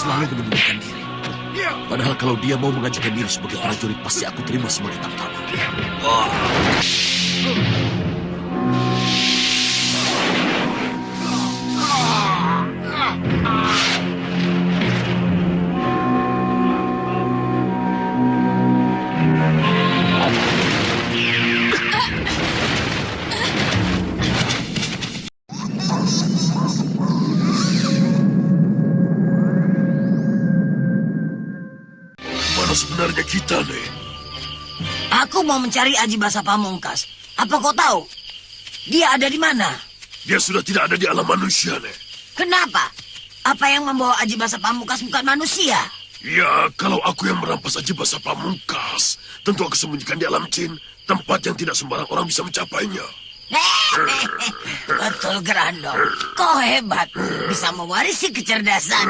selalu menyembunyikan diri. Padahal kalau dia mau mengajukan diri sebagai prajurit, pasti aku terima sebagai tamtama. Mana sebenarnya kita, Nen? Aku mau mencari Aji Basa Pamungkas. Apa kau tahu? Dia ada di mana? Dia sudah tidak ada di alam manusia, Nen. Kenapa? Apa yang membawa Aji Basa Pamungkas bukan manusia? Ya, kalau aku yang merampas Aji Basa Pamungkas, tentu aku sembunyikan di alam jin, tempat yang tidak sembarang orang bisa mencapainya. Betul, Grandong. Kau hebat. Bisa mewarisi kecerdasan.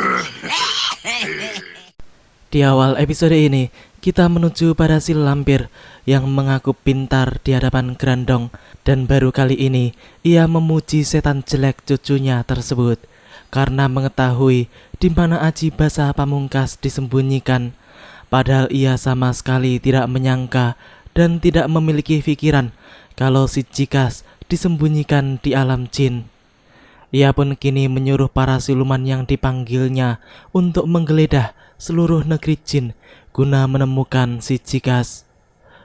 Di awal episode ini, kita menuju pada si lampir yang mengaku pintar di hadapan Grandong, dan baru kali ini ia memuji setan jelek cucunya tersebut karena mengetahui di mana Aji Basa Pamungkas disembunyikan. Padahal ia sama sekali tidak menyangka dan tidak memiliki pikiran kalau si Cikas disembunyikan di alam jin. Ia pun kini menyuruh para siluman yang dipanggilnya untuk menggeledah seluruh negeri jin guna menemukan si Cikas.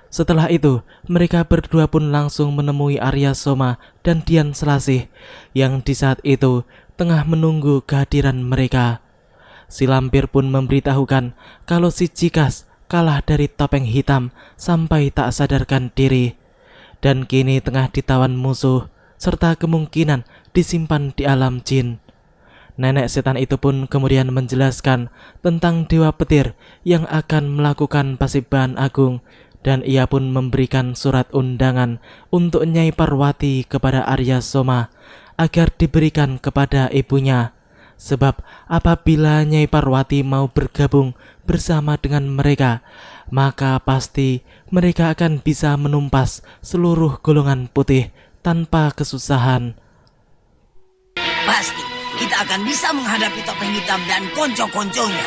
Setelah itu, mereka berdua pun langsung menemui Arya Soma dan Dian Selasih yang di saat itu tengah menunggu kehadiran mereka. Si lampir pun memberitahukan kalau si Cikas kalah dari topeng hitam sampai tak sadarkan diri, dan kini tengah ditawan musuh serta kemungkinan disimpan di alam jin. Nenek setan itu pun kemudian menjelaskan tentang Dewa Petir yang akan melakukan Paseban Agung, dan ia pun memberikan surat undangan untuk Nyai Parwati kepada Arya Soma agar diberikan kepada ibunya. Sebab apabila Nyai Parwati mau bergabung bersama dengan mereka, maka pasti mereka akan bisa menumpas seluruh golongan putih tanpa kesusahan. Pasti kita akan bisa menghadapi topeng hitam dan konco-konconya.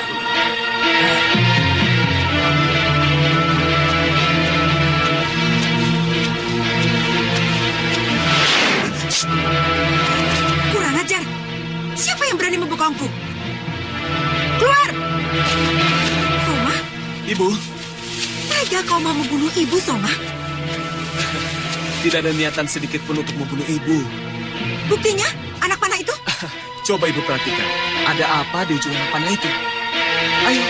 Kurang ajar. Siapa yang berani membokongku? Keluar! Soma? Ibu, Tega kau mau membunuh ibu, Soma? tidak ada niatan sedikit pun untuk membunuh ibu. Buktinya, anak panah itu? Coba ibu perhatikan, ada apa di ujung anak panah itu? Ayo.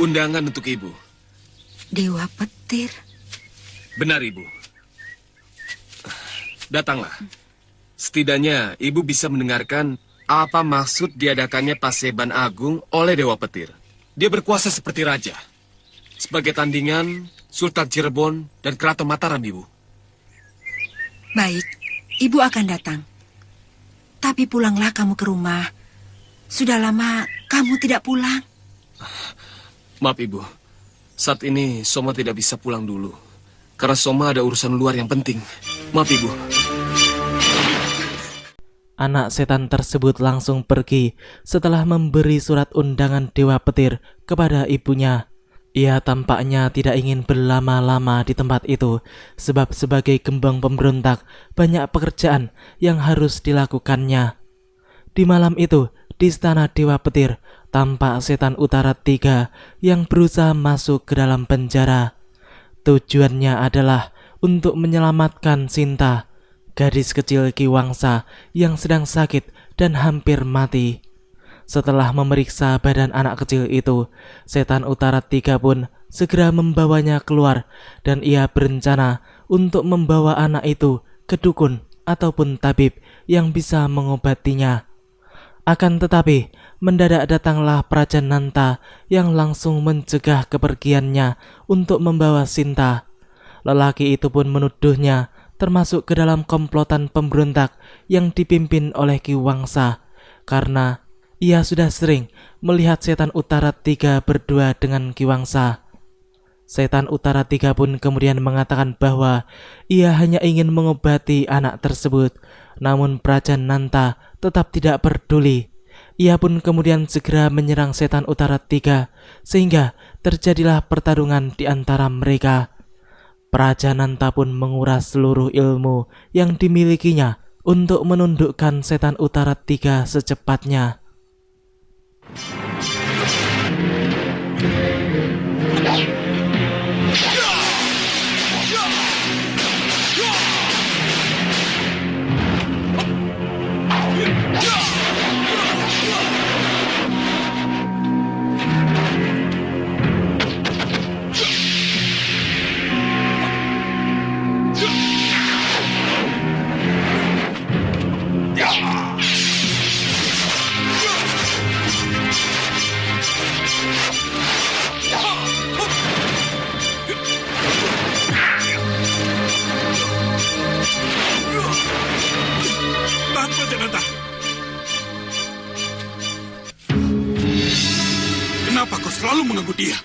Undangan untuk ibu. Dewa Petir. Benar, ibu. Datanglah. Setidaknya ibu bisa mendengarkan apa maksud diadakannya Paseban Agung oleh Dewa Petir. Dia berkuasa seperti raja. Sebagai tandingan Sultan Cirebon dan Keraton Mataram, ibu. Baik, ibu akan datang. Tapi pulanglah kamu ke rumah. Sudah lama kamu tidak pulang. Maaf, ibu. Saat ini Soma tidak bisa pulang dulu. Karena Soma ada urusan luar yang penting. Maaf, ibu. Anak setan tersebut langsung pergi setelah memberi surat undangan Dewa Petir kepada ibunya. Ia tampaknya tidak ingin berlama-lama di tempat itu, sebab sebagai gembong pemberontak banyak pekerjaan yang harus dilakukannya. Di malam itu, di istana Dewa Petir, tampak setan utara 3 yang berusaha masuk ke dalam penjara. Tujuannya adalah untuk menyelamatkan Sinta, gadis kecil Ki Wangsa yang sedang sakit dan hampir mati. Setelah memeriksa badan anak kecil itu, setan utara 3 pun segera membawanya keluar, dan ia berencana untuk membawa anak itu ke dukun ataupun tabib yang bisa mengobatinya. Akan tetapi, mendadak datanglah Praja Nanta yang langsung mencegah kepergiannya untuk membawa Sinta. Lelaki itu pun menuduhnya termasuk ke dalam komplotan pemberontak yang dipimpin oleh Ki Wangsa, karena ia sudah sering melihat setan utara 3 berdua dengan Ki Wangsa. Setan Utara 3 pun kemudian mengatakan bahwa ia hanya ingin mengobati anak tersebut. Namun Prajananta tetap tidak peduli. Ia pun kemudian segera menyerang Setan Utara 3 sehingga terjadilah pertarungan di antara mereka. Prajananta pun menguras seluruh ilmu yang dimilikinya untuk menundukkan Setan Utara 3 secepatnya. Tahan Prajananta. Kenapa kau selalu mengganggu dia?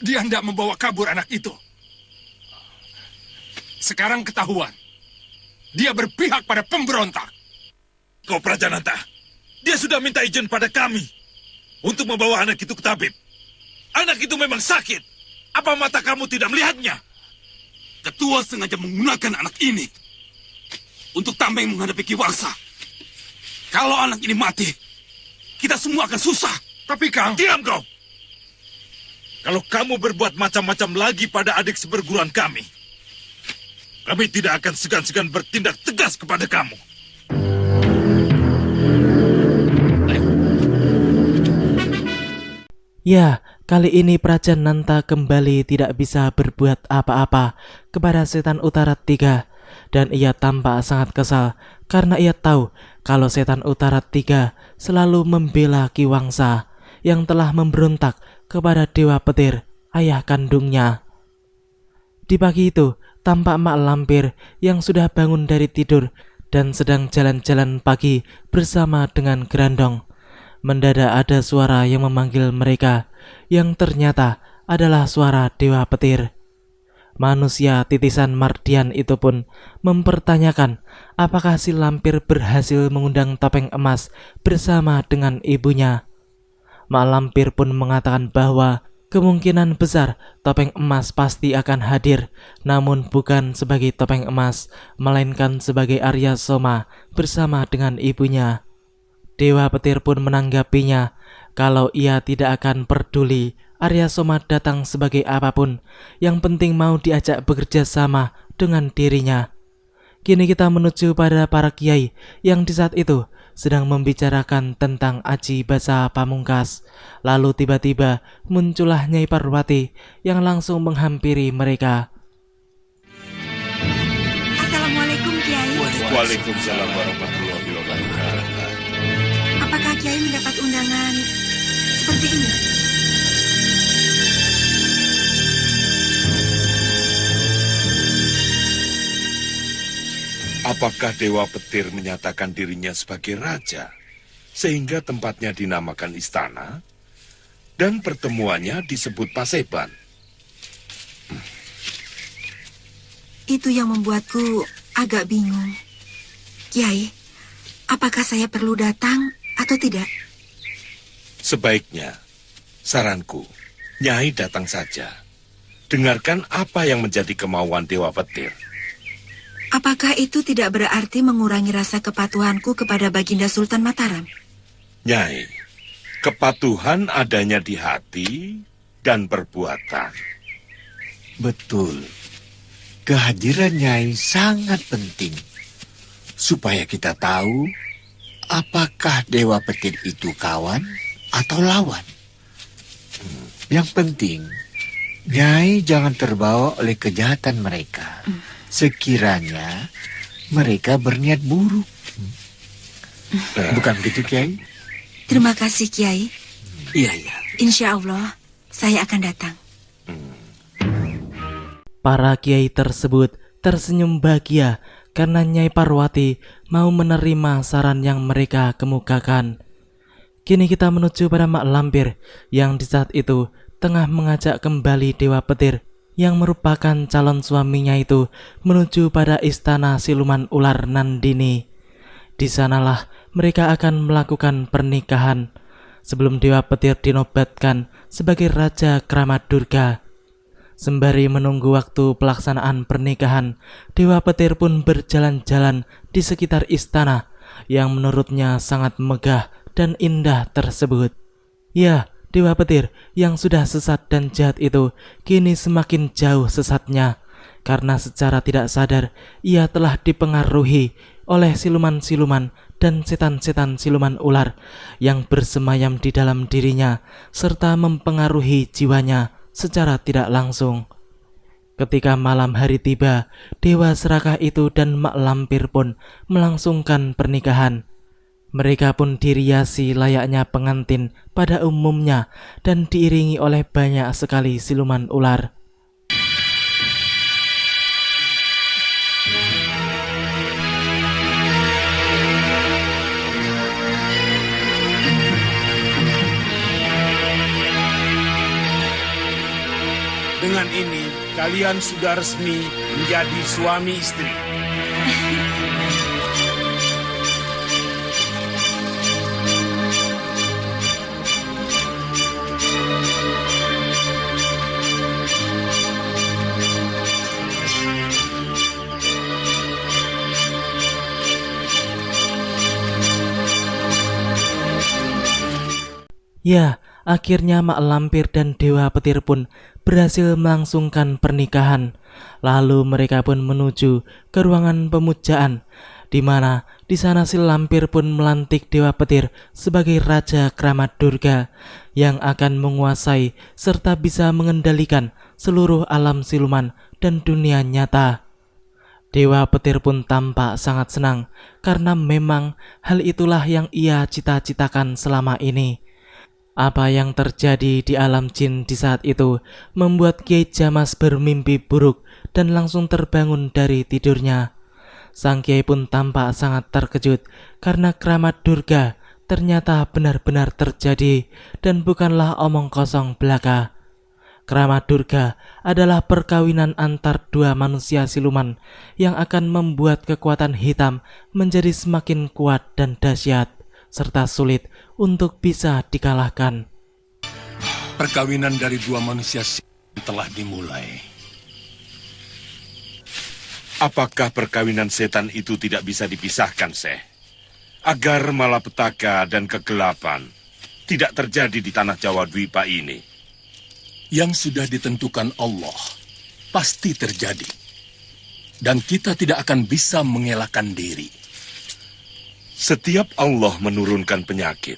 Dia hendak membawa kabur anak itu. Sekarang ketahuan. Dia berpihak pada pemberontak. Kau Prajananta, dia sudah minta izin pada kami untuk membawa anak itu ke tabib. Anak itu memang sakit. Apa mata kamu tidak melihatnya? Ketua sengaja menggunakan anak ini untuk tameng menghadapi Ki Wangsa. Kalau anak ini mati, kita semua akan susah. Tapi Kang... Diam kau! Kalau kamu berbuat macam-macam lagi pada adik seperguruan kami tidak akan segan-segan bertindak tegas kepada kamu. Ya, kali ini Prajananta kembali tidak bisa berbuat apa-apa kepada Setan Utara 3. Dan ia tampak sangat kesal karena ia tahu kalau Setan Utara 3 selalu membela Ki Wangsa yang telah memberontak kepada Dewa Petir, ayah kandungnya. Di pagi itu, tampak Mak Lampir yang sudah bangun dari tidur dan sedang jalan-jalan pagi bersama dengan Grandong. Mendadak ada suara yang memanggil mereka, yang ternyata adalah suara Dewa Petir. Manusia titisan Mardian itu pun mempertanyakan apakah si Lampir berhasil mengundang Topeng Emas bersama dengan ibunya. Mak Lampir pun mengatakan bahwa kemungkinan besar Topeng Emas pasti akan hadir, namun bukan sebagai Topeng Emas, melainkan sebagai Arya Soma bersama dengan ibunya. Dewa Petir pun menanggapinya kalau ia tidak akan peduli Arya Soma datang sebagai apapun, yang penting mau diajak bekerja sama dengan dirinya. Kini kita menuju pada para kiai yang di saat itu sedang membicarakan tentang Aji Basa Pamungkas. Lalu tiba-tiba muncullah Nyai Parwati yang langsung menghampiri mereka. Assalamualaikum Kiai. Waalaikumsalam warahmatullahi wabarakatuh. Apakah Kiai mendapat undangan seperti ini? Apakah Dewa Petir menyatakan dirinya sebagai raja, sehingga tempatnya dinamakan istana, dan pertemuannya disebut Paseban? Itu yang membuatku agak bingung. Kiai, apakah saya perlu datang atau tidak? Sebaiknya, saranku, Nyai datang saja. Dengarkan apa yang menjadi kemauan Dewa Petir. Apakah itu tidak berarti mengurangi rasa kepatuhanku kepada Baginda Sultan Mataram? Nyai, kepatuhan adanya di hati dan perbuatan. Betul. Kehadiran Nyai sangat penting. Supaya kita tahu apakah Dewa Petir itu kawan atau lawan. Yang penting, Nyai jangan terbawa oleh kejahatan mereka. Sekiranya mereka berniat buruk. Bukan begitu, Kiai? Terima kasih, Kiai. Iya, iya. Insya Allah, saya akan datang. Para kiai tersebut tersenyum bahagia karena Nyai Parwati mau menerima saran yang mereka kemukakan. Kini kita menuju pada Mak Lampir yang di saat itu tengah mengajak kembali Dewa Petir yang merupakan calon suaminya itu menuju pada istana siluman ular Nandini. Di sanalah mereka akan melakukan pernikahan sebelum Dewa Petir dinobatkan sebagai Raja Kramat Durga. Sembari menunggu waktu pelaksanaan pernikahan, Dewa Petir pun berjalan-jalan di sekitar istana yang menurutnya sangat megah dan indah tersebut. Ya, Dewa Petir yang sudah sesat dan jahat itu kini semakin jauh sesatnya, karena secara tidak sadar ia telah dipengaruhi oleh siluman-siluman dan setan-setan siluman ular yang bersemayam di dalam dirinya serta mempengaruhi jiwanya secara tidak langsung. Ketika malam hari tiba, Dewa Serakah itu dan Mak Lampir pun melangsungkan pernikahan. Mereka pun diriasi layaknya pengantin pada umumnya dan diiringi oleh banyak sekali siluman ular. Dengan ini, kalian sudah resmi menjadi suami istri. Ya, akhirnya Mak Lampir dan Dewa Petir pun berhasil melangsungkan pernikahan. Lalu mereka pun menuju ke ruangan pemujaan, di mana di sana si Lampir pun melantik Dewa Petir sebagai Raja Kramat Durga yang akan menguasai serta bisa mengendalikan seluruh alam siluman dan dunia nyata. Dewa Petir pun tampak sangat senang karena memang hal itulah yang ia cita-citakan selama ini. Apa yang terjadi di alam jin di saat itu membuat Kiai Jamas bermimpi buruk dan langsung terbangun dari tidurnya. Sang Kiai pun tampak sangat terkejut karena Kramat Durga ternyata benar-benar terjadi dan bukanlah omong kosong belaka. Kramat Durga adalah perkawinan antar dua manusia siluman yang akan membuat kekuatan hitam menjadi semakin kuat dan dahsyat serta sulit untuk bisa dikalahkan. Perkawinan dari dua manusia telah dimulai. Apakah perkawinan setan itu tidak bisa dipisahkan, Syekh? Agar malapetaka dan kegelapan tidak terjadi di tanah Jawa Dwipa ini. Yang sudah ditentukan Allah pasti terjadi. Dan kita tidak akan bisa mengelakkan diri. Setiap Allah menurunkan penyakit,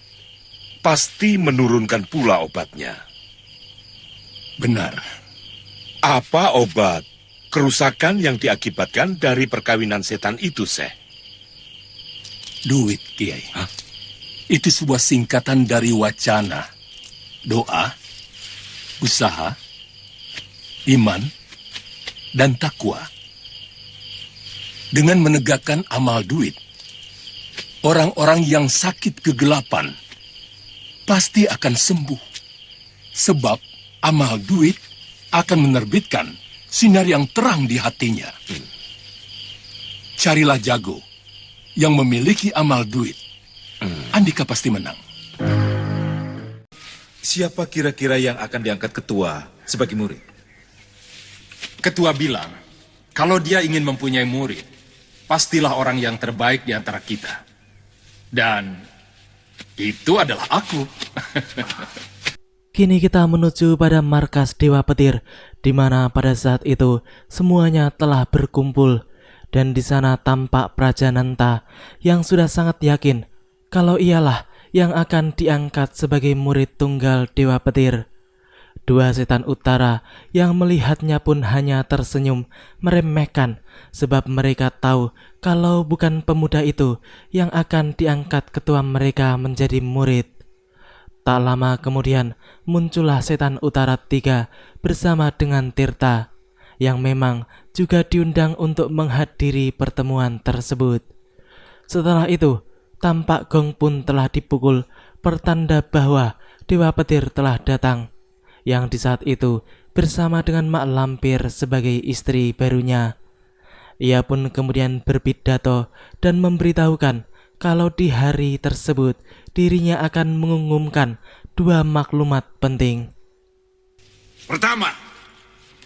pasti menurunkan pula obatnya. Benar. Apa obat kerusakan yang diakibatkan dari perkawinan setan itu, Syekh? Duit, Kiai. Hah? Itu sebuah singkatan dari wacana, doa, usaha, iman, dan takwa. Dengan menegakkan amal duit, orang-orang yang sakit kegelapan pasti akan sembuh. Sebab amal duit akan menerbitkan sinar yang terang di hatinya. Carilah jago yang memiliki amal duit. Andika pasti menang. Siapa kira-kira yang akan diangkat ketua sebagai murid? Ketua bilang, kalau dia ingin mempunyai murid, pastilah orang yang terbaik di antara kita. Dan itu adalah aku. Kini kita menuju pada markas Dewa Petir, di mana pada saat itu semuanya telah berkumpul, dan di sana tampak Prajananta yang sudah sangat yakin kalau ialah yang akan diangkat sebagai murid tunggal Dewa Petir. Dua setan utara yang melihatnya pun hanya tersenyum meremehkan sebab mereka tahu kalau bukan pemuda itu yang akan diangkat ketua mereka menjadi murid. Tak lama kemudian muncullah setan utara 3 bersama dengan Tirta yang memang juga diundang untuk menghadiri pertemuan tersebut. Setelah itu tampak gong pun telah dipukul pertanda bahwa Dewa Petir telah datang. yang di saat itu bersama dengan Mak Lampir sebagai istri barunya. Ia pun kemudian berpidato dan memberitahukan kalau di hari tersebut dirinya akan mengumumkan 2 maklumat penting. Pertama,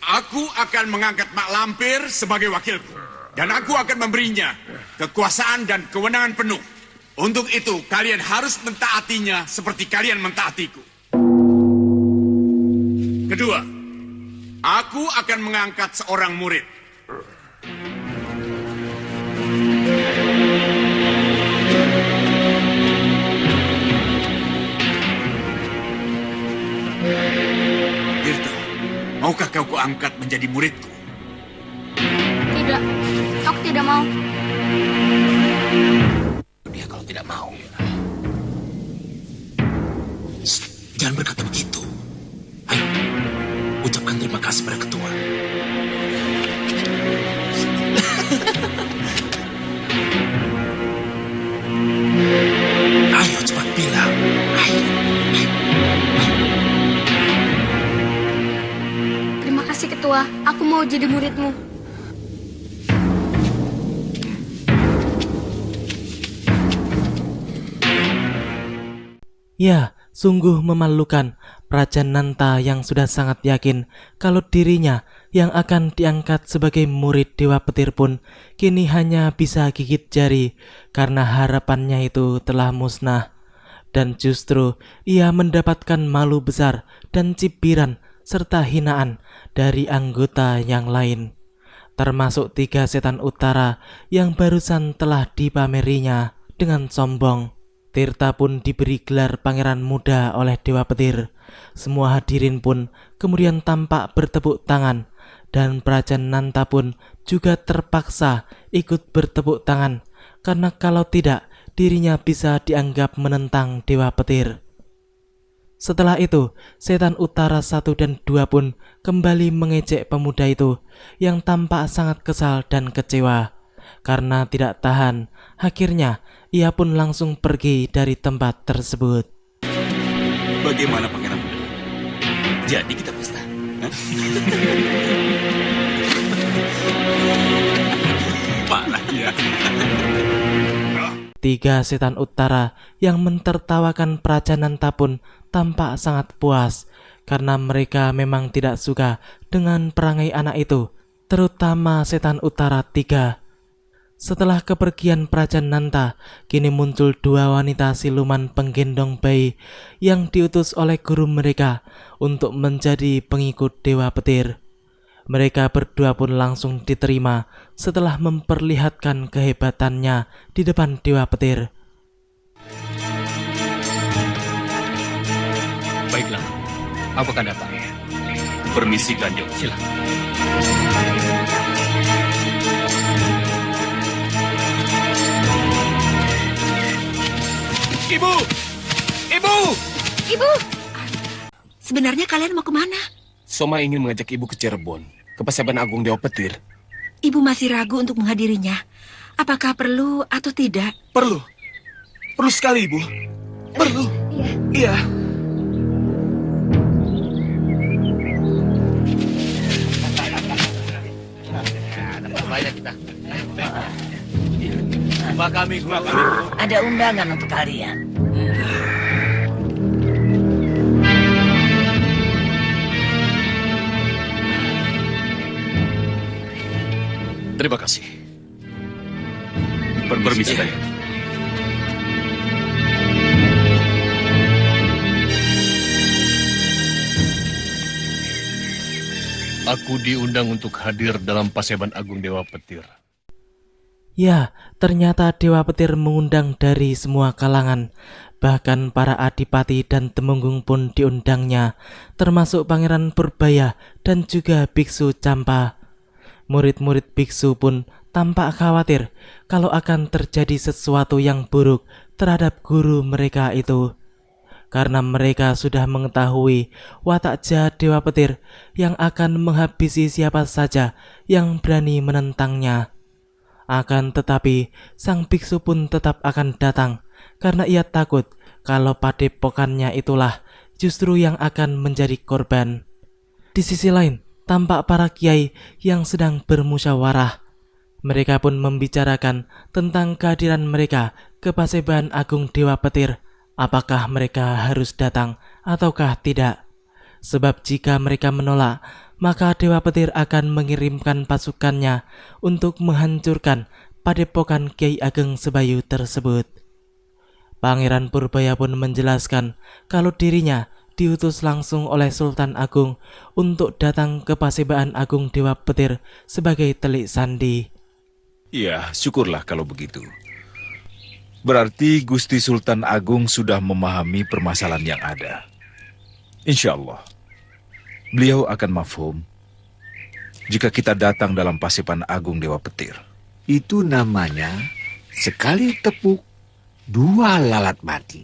aku akan mengangkat Mak Lampir sebagai wakilku. Dan aku akan memberinya kekuasaan dan kewenangan penuh. Untuk itu, kalian harus mentaatinya seperti kalian mentaatiku. Kedua, aku akan mengangkat seorang murid. Tirta, maukah kau kuangkat menjadi muridku? Tidak, aku tidak mau. Dia kalau tidak mau. Shh, jangan berkata begitu. Ayo, ucapkan terima kasih pada ketua. Ayo cepat bilang. Ayo. Terima kasih ketua, aku mau jadi muridmu. Ya, sungguh memalukan. Prajananta yang sudah sangat yakin kalau dirinya yang akan diangkat sebagai murid Dewa Petir pun kini hanya bisa gigit jari karena harapannya itu telah musnah. Dan justru ia mendapatkan malu besar dan cibiran serta hinaan dari anggota yang lain, termasuk 3 setan utara yang barusan telah dipamerinya dengan sombong. Tirta pun diberi gelar pangeran muda oleh Dewa Petir. Semua hadirin pun kemudian tampak bertepuk tangan, dan Prajananta pun juga terpaksa ikut bertepuk tangan, karena kalau tidak dirinya bisa dianggap menentang Dewa Petir. Setelah itu, setan utara 1 dan 2 pun kembali mengejek pemuda itu yang tampak sangat kesal dan kecewa. Karena tidak tahan, akhirnya ia pun langsung pergi dari tempat tersebut. Bagaimana pangeran muda? Jadi kita pesta. Parah ya. 3 setan utara yang mentertawakan Prajananta pun tampak sangat puas karena mereka memang tidak suka dengan perangai anak itu, terutama setan utara 3. Setelah kepergian Prajananta, kini muncul 2 wanita siluman penggendong bayi yang diutus oleh guru mereka untuk menjadi pengikut Dewa Petir. Mereka berdua pun langsung diterima setelah memperlihatkan kehebatannya di depan Dewa Petir. Baiklah, aku akan datang. Permisi Kanjeng. Silakan. Ibu! Ibu! Ibu, sebenarnya kalian mau kemana? Soma ingin mengajak ibu ke Cirebon, ke Paseban Agung Dewa Petir. Ibu masih ragu untuk menghadirinya. Apakah perlu atau tidak? Perlu. Perlu sekali, Ibu. Perlu. Iya. Banyak kita. Kumah kami. Ada undangan untuk kalian. Terima kasih. Permisi. Aku diundang untuk hadir dalam Paseban Agung Dewa Petir. Ya, ternyata Dewa Petir mengundang dari semua kalangan. Bahkan para adipati dan temenggung pun diundangnya, termasuk Pangeran Purbaya dan juga Biksu Campa. Murid-murid biksu pun tampak khawatir kalau akan terjadi sesuatu yang buruk terhadap guru mereka itu. Karena mereka sudah mengetahui watak jahat Dewa Petir yang akan menghabisi siapa saja yang berani menentangnya. Akan tetapi, sang biksu pun tetap akan datang karena ia takut kalau padepokannya itulah justru yang akan menjadi korban. Di sisi lain, tampak para kiai yang sedang bermusyawarah. Mereka pun membicarakan tentang kehadiran mereka ke Paseban Agung Dewa Petir. Apakah mereka harus datang ataukah tidak? Sebab jika mereka menolak, maka Dewa Petir akan mengirimkan pasukannya untuk menghancurkan padepokan Kiai Ageng Sebayu tersebut. Pangeran Purbaya pun menjelaskan kalau dirinya diutus langsung oleh Sultan Agung untuk datang ke Paseban Agung Dewa Petir sebagai telik sandi. Ya, syukurlah kalau begitu. Berarti Gusti Sultan Agung sudah memahami permasalahan yang ada. Insya Allah, beliau akan mafhum jika kita datang dalam Paseban Agung Dewa Petir. Itu namanya sekali tepuk, dua lalat mati.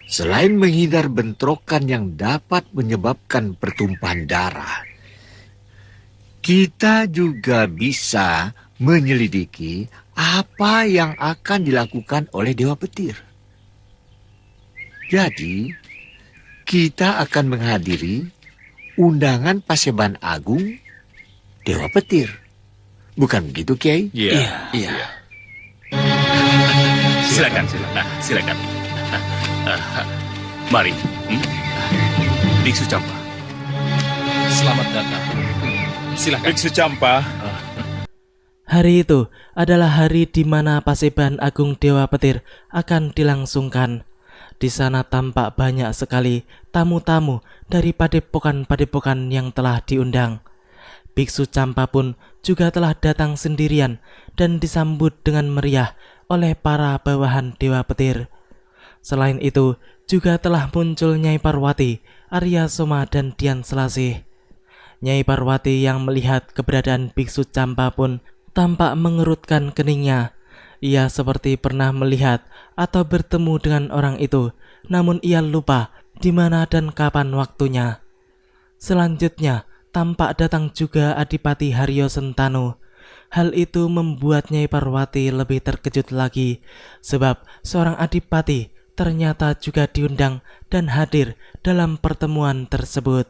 Selain menghindar bentrokan yang dapat menyebabkan pertumpahan darah, kita juga bisa menyelidiki apa yang akan dilakukan oleh Dewa Petir. Jadi, kita akan menghadiri undangan Paseban Agung Dewa Petir. Bukan begitu, Kiai? Iya. Silakan. Mari. Biksu Campa. Selamat datang. Silakan. Biksu Campa. Hari itu adalah hari di mana Paseban Agung Dewa Petir akan dilangsungkan. Di sana tampak banyak sekali tamu-tamu dari padepokan-padepokan yang telah diundang. Biksu Campa pun juga telah datang sendirian dan disambut dengan meriah oleh para bawahan Dewa Petir. Selain itu, juga telah muncul Nyai Parwati, Arya Soma, dan Dian Selasih. Nyai Parwati yang melihat keberadaan Biksu Campa pun tampak mengerutkan keningnya. Ia seperti pernah melihat atau bertemu dengan orang itu, namun ia lupa di mana dan kapan waktunya. Selanjutnya, tampak datang juga Adipati Haryo Sentanu. Hal itu membuat Nyai Parwati lebih terkejut lagi, sebab seorang adipati ternyata juga diundang dan hadir dalam pertemuan tersebut.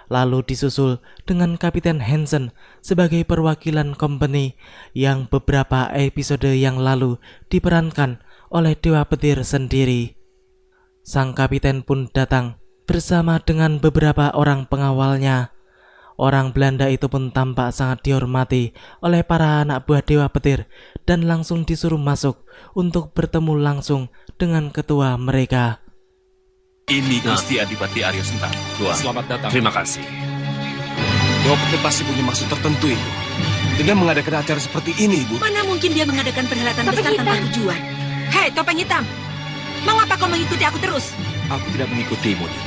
Lalu disusul dengan Kapiten Hansen sebagai perwakilan company yang beberapa episode yang lalu diperankan oleh Dewa Petir sendiri. Sang kapiten pun datang bersama dengan beberapa orang pengawalnya. Orang Belanda itu pun tampak sangat dihormati oleh para anak buah Dewa Petir dan langsung disuruh masuk untuk bertemu langsung dengan ketua mereka. Ini Gusti Adipati Aryo Sentanu. Tuan. Selamat datang. Terima kasih. Dewa Petir pasti punya maksud tertentu, Ibu. Dengan mengadakan acara seperti ini, Ibu. Mana mungkin dia mengadakan perhelatan besar tanpa tujuan? Hei, topeng hitam! Mengapa kau mengikuti aku terus? Aku tidak mengikutimu, Di.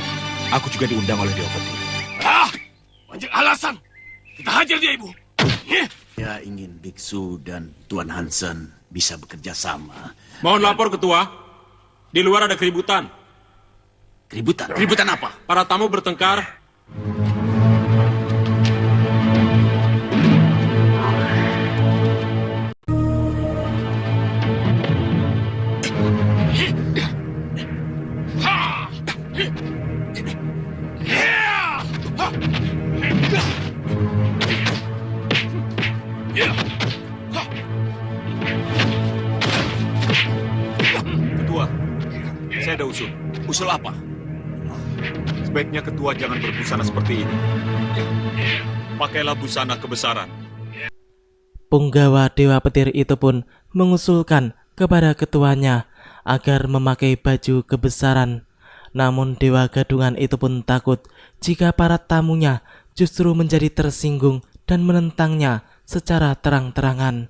Aku juga diundang oleh Dewa Petir. Banyak alasan. Kita hajar dia, Ibu. Dia ingin Biksu dan Tuan Hansen bisa bekerja sama. Mohon lapor, Ketua. Di luar ada keributan. Keributan? Keributan apa? Para tamu bertengkar. Ketua, saya ada usul. Usul apa? Sebaiknya ketua jangan berbusana seperti ini. Pakailah busana kebesaran. Punggawa Dewa Petir itu pun mengusulkan kepada ketuanya agar memakai baju kebesaran. Namun Dewa Gadungan itu pun takut jika para tamunya justru menjadi tersinggung dan menentangnya secara terang-terangan.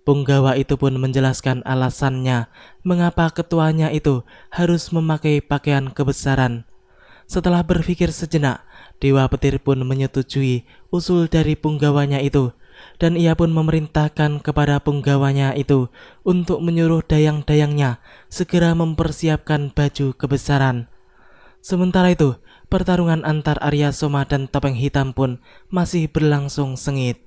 Punggawa itu pun menjelaskan alasannya mengapa ketuanya itu harus memakai pakaian kebesaran. Setelah berpikir sejenak, Dewa Petir pun menyetujui usul dari punggawanya itu, dan ia pun memerintahkan kepada punggawanya itu untuk menyuruh dayang-dayangnya segera mempersiapkan baju kebesaran. Sementara itu, pertarungan antar Arya Soma dan Topeng Hitam pun masih berlangsung sengit.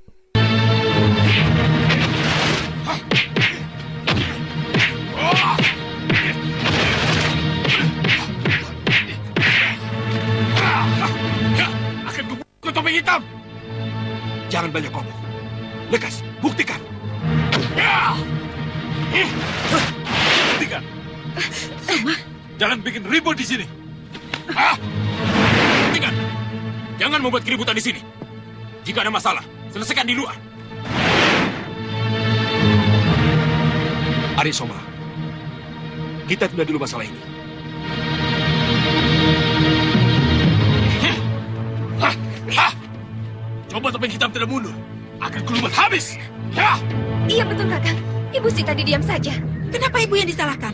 hitam! Jangan banyak ngomong. Lekas, buktikan. Ya! Buktikan. Jangan bikin ribut di sini. Buktikan. Jangan membuat keributan di sini. Jika ada masalah, selesaikan di luar. Ari Soma, kita tunda dulu masalah ini. Coba topeng hitam tidak mundur, akan keluar habis. Ya! Iya betul Kakang. Ibu sih tadi diam saja. Kenapa ibu yang disalahkan?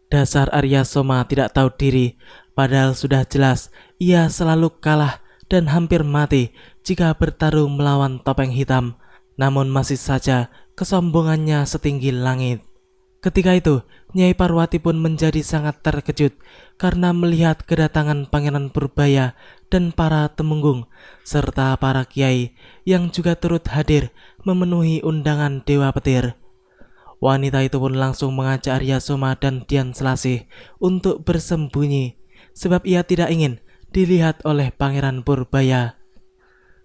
Dasar Arya Soma tidak tahu diri, padahal sudah jelas ia selalu kalah dan hampir mati jika bertarung melawan topeng hitam. Namun masih saja kesombongannya setinggi langit. Ketika itu, Nyai Parwati pun menjadi sangat terkejut karena melihat kedatangan Pangeran Purbaya dan para temenggung serta para kiai yang juga turut hadir memenuhi undangan Dewa Petir. Wanita itu pun langsung mengajak Arya Soma dan Dian Selasih untuk bersembunyi sebab ia tidak ingin dilihat oleh Pangeran Purbaya.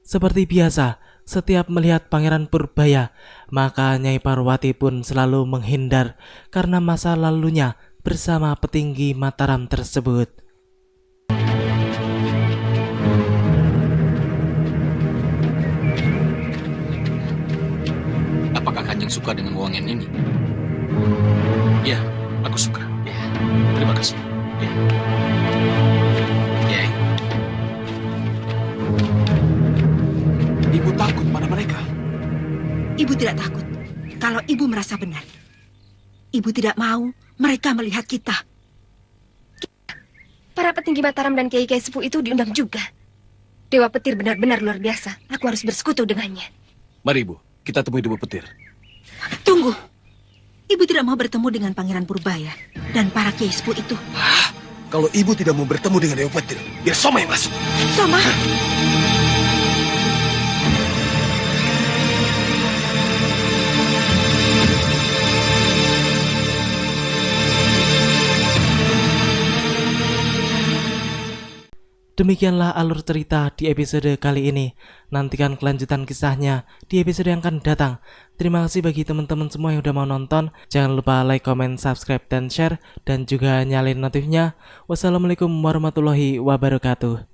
Seperti biasa, setiap melihat Pangeran Purbaya, maka Nyai Parwati pun selalu menghindar karena masa lalunya bersama petinggi Mataram tersebut. Apakah Kanjeng suka dengan wangian ini? Ya, aku suka. Ya, terima kasih. Ya. Kiai. Ibu takut pada mereka? Ibu tidak takut kalau ibu merasa benar. Ibu tidak mau mereka melihat kita. Para petinggi Mataram dan kiai-kiai sepuh itu diundang juga. Dewa Petir benar-benar luar biasa. Aku harus bersekutu dengannya. Mari Ibu, kita temui Dewa Petir. Tunggu. Ibu tidak mau bertemu dengan Pangeran Purbaya dan para kiai sepuh itu. Kalau Ibu tidak mau bertemu dengan Dewa Petir, biar Soma yang masuk. Soma? Demikianlah alur cerita di episode kali ini. Nantikan kelanjutan kisahnya di episode yang akan datang. Terima kasih bagi teman-teman semua yang udah mau nonton. Jangan lupa like, comment, subscribe, dan share. Dan juga nyalain notifnya. Wassalamualaikum warahmatullahi wabarakatuh.